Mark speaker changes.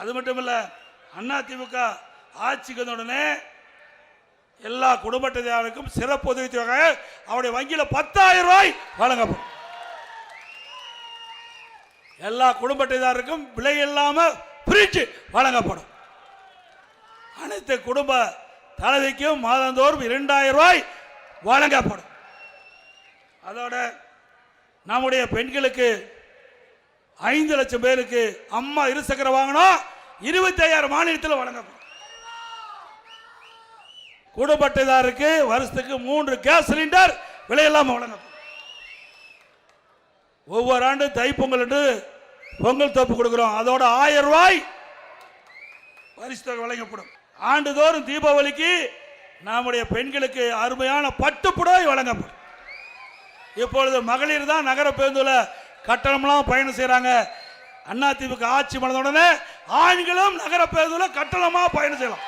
Speaker 1: அது மட்டும் இல்ல, அதிமுக ஆட்சிக்கு வந்த உடனே எல்லா குடும்ப அட்டைதாரருக்கும் சிறப்பு உதவித்தொகை அவருடைய வங்கியில் 10,000 ரூபாய் வழங்கப்படும். எல்லா குடும்ப அட்டைதாரருக்கும் விலை இல்லாமல் பிரிட்ஜ் வழங்கப்படும். அனைத்து குடும்ப தலைவிக்கும் மாதந்தோறும் 2,000 ரூபாய் வழங்கப்படும். அதோட நம்முடைய பெண்களுக்கு 5 லட்சம் பேருக்கு அம்மா இருசக்கர வாகனம் 25,000 மானியத்தில் வழங்கப்படும். குடும்ப அட்டைதாரருக்கு வருஷத்துக்கு 3 கேஸ் சிலிண்டர் விலையில்லாமல் வழங்கப்படும். ஒவ்வொரு ஆண்டு தைப்பொங்கல் என்று பொங்கல் தோப்பு கொடுக்கிறோம். அதோட 1000 ரூபாய் பரிசு தொகை வழங்கப்படும். ஆண்டுதோறும் தீபாவளிக்கு நம்முடைய பெண்களுக்கு அருமையான பட்டுப்புடவை வழங்கப்படும். இப்பொழுது மகளிர் தான் நகர பேருந்துல கட்டணம்லாம் பயணம் செய்யறாங்க. அதிமுக ஆட்சி பண்ண உடனே ஆண்களும் நகர பேருந்துல கட்டணமா பயணம் செய்யலாம்.